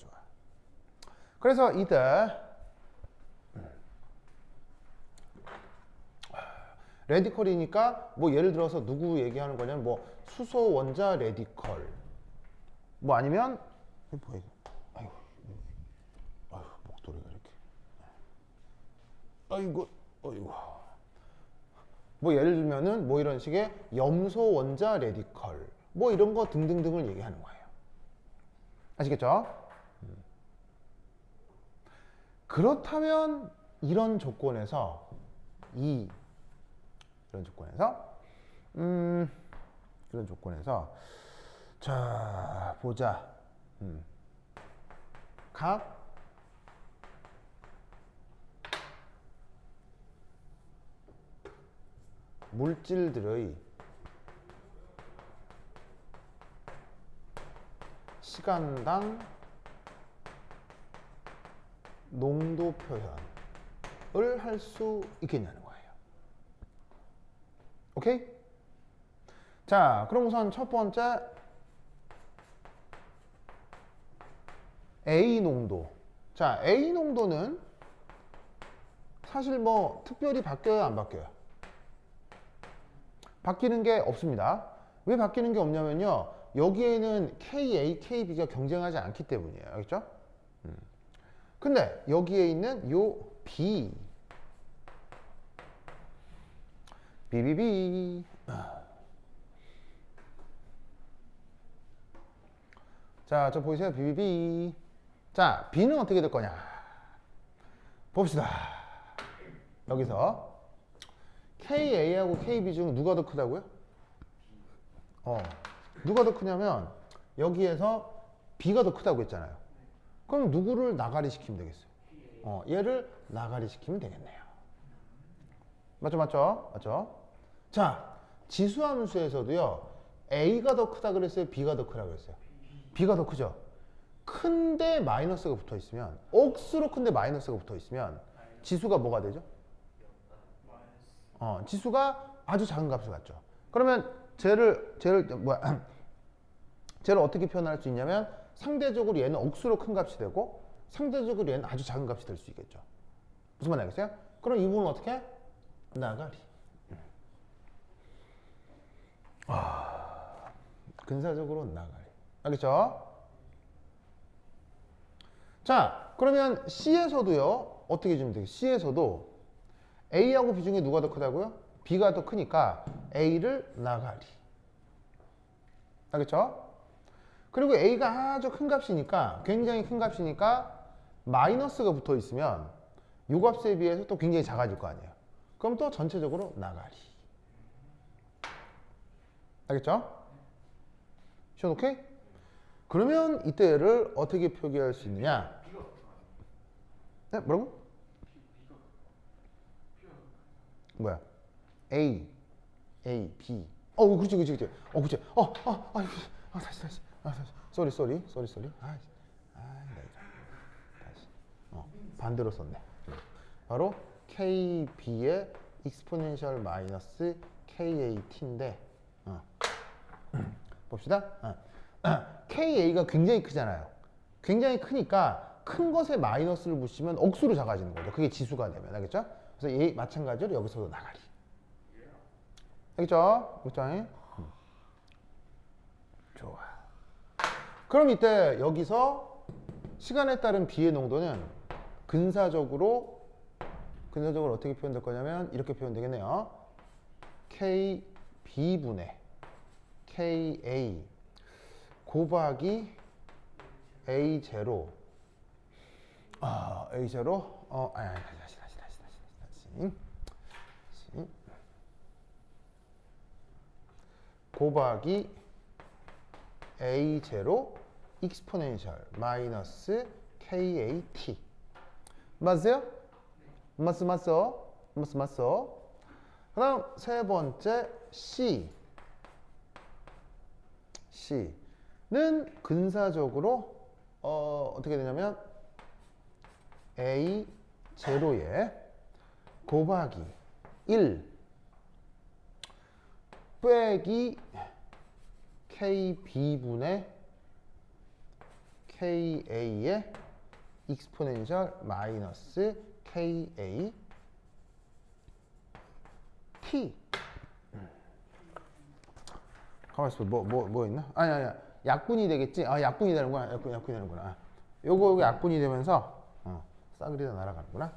그래서 이들 레디컬이니까 뭐 예를 들어서 누구 얘기하는 거냐면 뭐 수소 원자 레디컬 뭐 아니면 뭐야 이거 아이고 목도리가 이렇게 아이고 뭐 예를 들면은 뭐 이런 식의 염소 원자 레디컬 뭐 이런 거 등등등을 얘기하는 거예요. 아시겠죠? 그렇다면 이런 조건에서 자 보자. 각 물질들의 시간당 농도 표현을 할 수 있겠냐는 거예요. 오케이? 자, 그럼 우선 첫 번째 A 농도. 자, A 농도는 사실 뭐 특별히 바뀌어요, 안 바뀌어요? 바뀌는 게 없습니다. 왜 바뀌는 게 없냐면요. 여기에는 KA, KB가 경쟁하지 않기 때문이에요. 알겠죠? 근데 여기에 있는 요 B, BBB. 자, 저 보이세요? BBB. 자, B는 어떻게 될 거냐? 봅시다. 여기서 KA하고 KB 중 누가 더 크다고요? 누가 더 크냐면 여기에서 B가 더 크다고 했잖아요. 그럼 누구를 나가리 시키면 되겠어요? 얘를 나가리 시키면 되겠네요. 맞죠, 맞죠, 맞죠? 자, 지수함수에서도요, A가 더 크다 그랬어요? B가 더 크다 그랬어요? B가 더 크죠? 큰데 마이너스가 붙어 있으면, 억수로 큰데 마이너스가 붙어 있으면 지수가 뭐가 되죠? 지수가 아주 작은 값을 갖죠. 그러면 쟤를 어떻게 표현할 수 있냐면 상대적으로 얘는 억수로 큰 값이 되고 상대적으로 얘는 아주 작은 값이 될 수 있겠죠. 무슨 말 알겠어요? 그럼 이 부분은 어떻게 해? 나가리. 근사적으로 나가리. 알겠죠? 자, 그러면 C에서도요, 어떻게 주면 되겠어요? C에서도 A하고 B 중에 누가 더 크다고요? B가 더 크니까 A를 나가리. 알겠죠? 그리고 A가 아주 큰 값이니까, 굉장히 큰 값이니까 마이너스가 붙어 있으면 요 값에 비해서 또 굉장히 작아질 거 아니에요. 그럼 또 전체적으로 나가리. 알겠죠? 시원 오케이? 그러면 이때 얘를 어떻게 표기할 수 있느냐? 네? 뭐라고? 뭐야? A, B. 그렇지, 그렇지, 그렇지. 그렇지. 다시. 쏘리. 다시. 반대로 썼네. 바로 KB의 익스포넨셜 마이너스 KAT인데, 봅시다. KA가 굉장히 크잖아요. 굉장히 크니까 큰 것에 마이너스를 붙이면 억수로 작아지는 거죠. 그게 지수가 되면. 알겠죠? 그래서 얘 마찬가지로 여기서도 나가리. 알겠죠? 그렇죠? 좋아. 그럼 이때 여기서 시간에 따른 B의 농도는 근사적으로 어떻게 표현될 거냐면 이렇게 표현되겠네요. KB분의 KA 곱하기 A0 A0 다시 곱하기 A0 익스포넨셜 마이너스 KAT 맞으세요? 맞어. 그 다음 세 번째 C는 근사적으로 어떻게 되냐면 A0에 곱하기 1 빼기 KB분의 KA의 익스포넨셜 마이너스 KA T. 가만있어. 뭐 있나? 아니야. 약분이 되겠지? 약분이 되는구나. 약분이 되는구나. 요거 약분이 되면서 싸그리다 날아가는구나.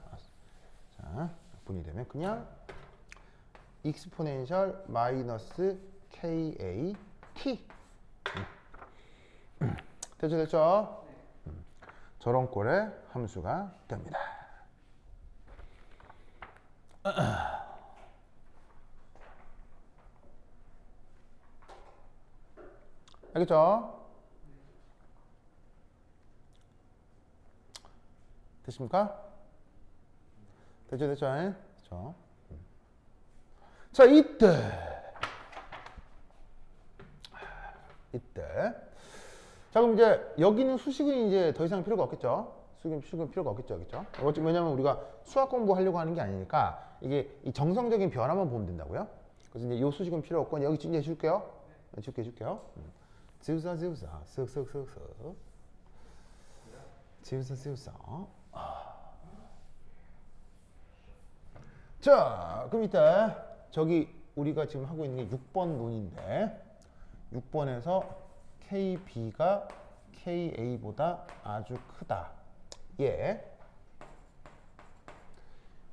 자, 약분이 되면 그냥 익스포넨셜 마이너스 KA T. 됐죠? 저런 꼴의 함수가 됩니다. 알겠죠? 됐습니까? 됐죠? 자, 이때 자, 그럼 이제 여기는 수식은 이제 더 이상 필요가 없겠죠? 수식은 필요가 없겠죠? 왜냐면 우리가 수학 공부하려고 하는 게 아니니까 이게 이 정성적인 변화만 보면 된다고요? 그래서 이제 이 수식은 필요 없고 여기 이제 해줄게요. 해줄게요. 지우사 쓱쓱쓱쓱 지우사 자, 그럼 이때 저기 우리가 지금 하고 있는 게 6번 논인데 6번에서 KB가 KA보다 아주 크다. 예.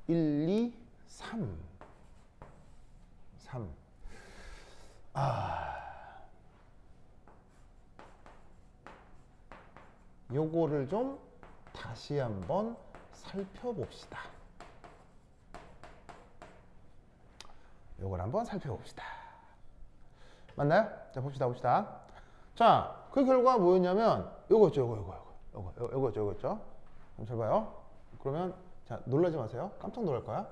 1, 2, 3. 3. 요거를 좀 다시 한번 살펴봅시다. 요걸 한번 살펴봅시다. 맞나요? 자, 봅시다. 자, 그 결과가 뭐였냐면 요거였죠. 요거였죠. 한번 잘 봐요. 그러면 자, 놀라지 마세요. 깜짝 놀랄 거야.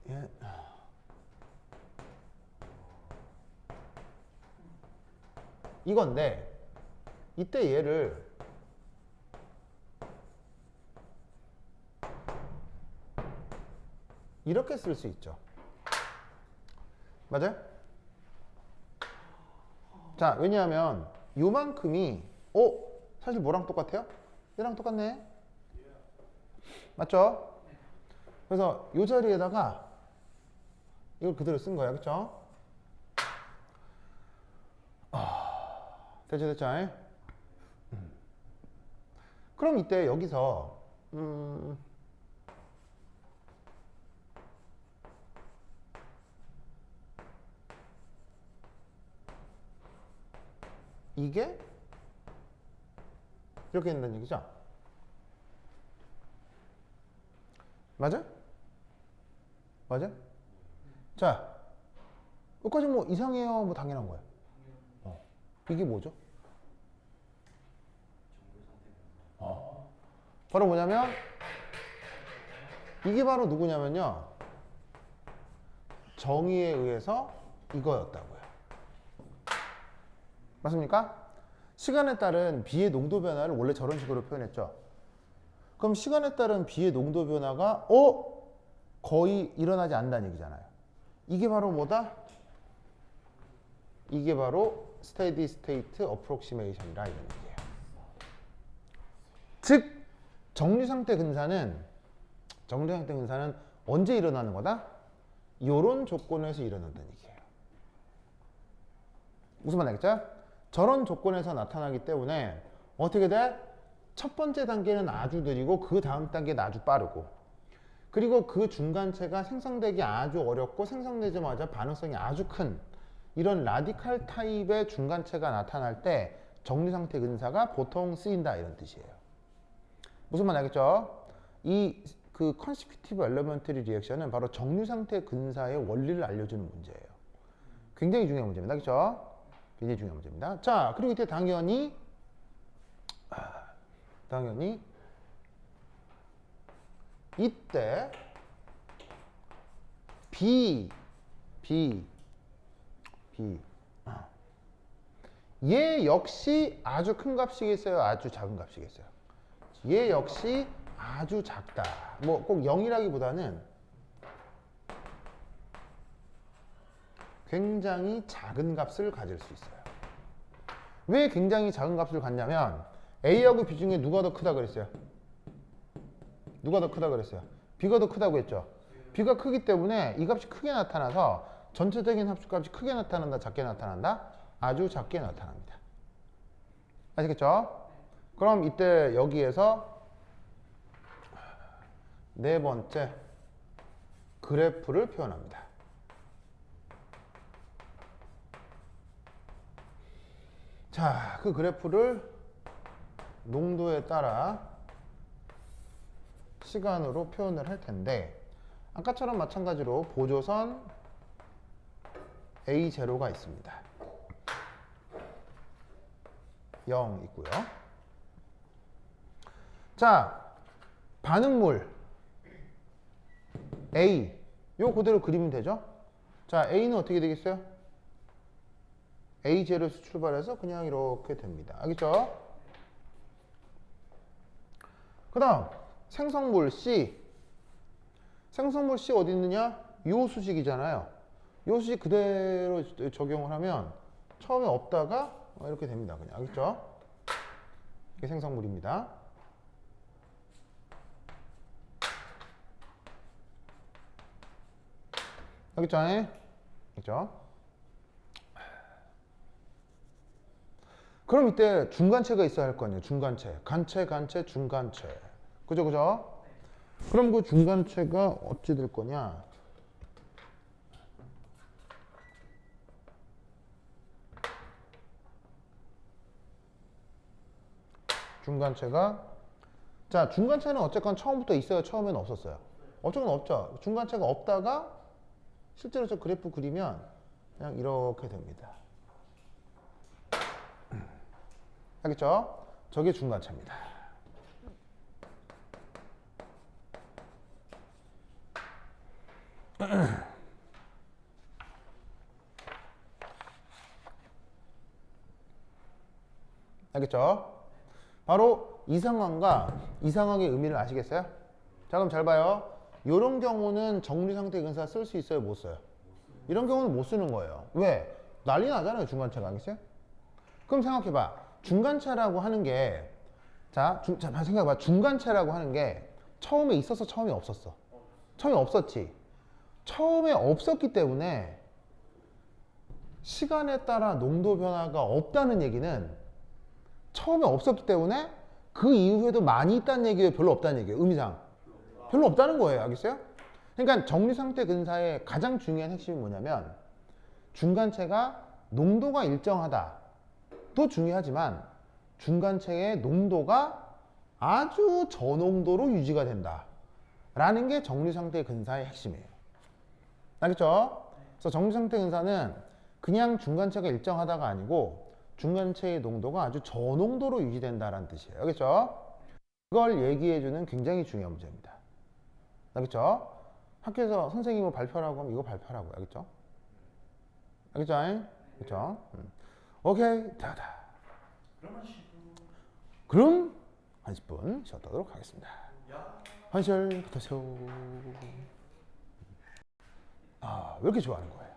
예. 이건데 이때 얘를 이렇게 쓸 수 있죠. 맞아요? 자, 왜냐하면 요만큼이 사실 뭐랑 똑같아요? 얘랑 똑같네. 맞죠? 그래서 요 자리에다가 이걸 그대로 쓴 거야. 그쵸? 됐죠? 그럼 이때 여기서 이게 이렇게 된다는 얘기죠? 맞아? 자, 여기까지 뭐 이상해요? 뭐 당연한 거야. 이게 뭐죠? 바로 뭐냐면 이게 바로 누구냐면요, 정의에 의해서 이거였다고요. 맞습니까? 시간에 따른 B의 농도 변화를 원래 저런 식으로 표현했죠. 그럼 시간에 따른 B의 농도 변화가 거의 일어나지 않는다는 얘기잖아요. 이게 바로 뭐다? 이게 바로 스테디 스테이트 어프록시메이션이라 이런 얘기예요. 즉 정류상태 근사는 언제 일어나는 거다? 이런 조건에서 일어난다는 얘기예요. 무슨 말 알겠죠? 저런 조건에서 나타나기 때문에 어떻게 돼? 첫 번째 단계는 아주 느리고 그 다음 단계는 아주 빠르고, 그리고 그 중간체가 생성되기 아주 어렵고 생성되자마자 반응성이 아주 큰 이런 라디칼 타입의 중간체가 나타날 때 정류상태 근사가 보통 쓰인다 이런 뜻이에요. 무슨 말 알겠죠? 이 그 컨시큐티브 엘리먼터리 리액션은 바로 정류상태 근사의 원리를 알려주는 문제예요. 굉장히 중요한 문제입니다. 그렇죠? 굉장히 중요한 문제입니다. 자, 그리고 이때 당연히 이때 얘 역시 아주 큰 값이겠어요? 아주 작은 값이겠어요? 얘 역시 아주 작다. 뭐 꼭 0이라기보다는 굉장히 작은 값을 가질 수 있어요. 왜 굉장히 작은 값을 갖냐면 A하고 B 중에 누가 더 크다 그랬어요? 누가 더 크다 그랬어요? B가 더 크다고 했죠? B가 크기 때문에 이 값이 크게 나타나서 전체적인 합수값이 크게 나타난다, 작게 나타난다? 아주 작게 나타납니다. 아시겠죠? 그럼 이때 여기에서 네 번째 그래프를 표현합니다. 자, 그 그래프를 농도에 따라 시간으로 표현을 할 텐데 아까처럼 마찬가지로 보조선 A0가 있습니다. 0 있고요. 자, 반응물 A 요 그대로 그리면 되죠. 자, A는 어떻게 되겠어요? A0에서 출발해서 그냥 이렇게 됩니다. 알겠죠? 그 다음 생성물 C 어디 있느냐? 요 수식이잖아요. 요 수식 그대로 적용을 하면 처음에 없다가 이렇게 됩니다. 그냥 알겠죠? 이게 생성물입니다. 알겠죠? 알겠죠? 그럼 이때 중간체가 있어야 할 거 아니에요. 중간체. 간체, 중간체. 그죠, 그죠? 그럼 그 중간체가 어찌 될 거냐? 중간체가 자, 중간체는 어쨌건 처음부터 있어요. 처음에는 없었어요. 어쨌건 없죠. 중간체가 없다가 실제로 저 그래프 그리면 그냥 이렇게 됩니다. 알겠죠? 저게 중간체입니다. 알겠죠? 바로 이 상황과 이 상황의 의미를 아시겠어요? 자, 그럼 잘 봐요. 이런 경우는 정리상태 근사 쓸 수 있어요? 못 써요? 이런 경우는 못 쓰는 거예요. 왜? 난리 나잖아요. 중간체가. 알겠어요? 그럼 생각해봐. 중간체라고 하는 게 자, 생각해봐. 중간체라고 하는 게 처음에 있었어? 처음에 없었어? 처음에 없었지. 처음에 없었기 때문에 시간에 따라 농도 변화가 없다는 얘기는 처음에 없었기 때문에 그 이후에도 많이 있다는 얘기예요? 별로 없다는 얘기예요? 의미상 별로 없다는 거예요. 알겠어요? 그러니까 정리상태 근사의 가장 중요한 핵심이 뭐냐면 중간체가 농도가 일정하다도 중요하지만 중간체의 농도가 아주 저농도로 유지가 된다 라는 게 정리상태 근사의 핵심이에요. 알겠죠? 그래서 정리상태 근사는 그냥 중간체가 일정하다가 아니고 중간체의 농도가 아주 저농도로 유지된다라는 뜻이에요. 알겠죠? 그걸 얘기해주는 굉장히 중요한 문제입니다. 알겠죠? 학교에서 선생님이 뭐 발표라고 하면 이거 발표라고. 알겠죠? 알겠죠? 알겠죠? 오케이. 다. 그럼 한 10분 쉬었다도록 하겠습니다. 한시부터 세우. 아, 왜 이렇게 좋아하는 거예요?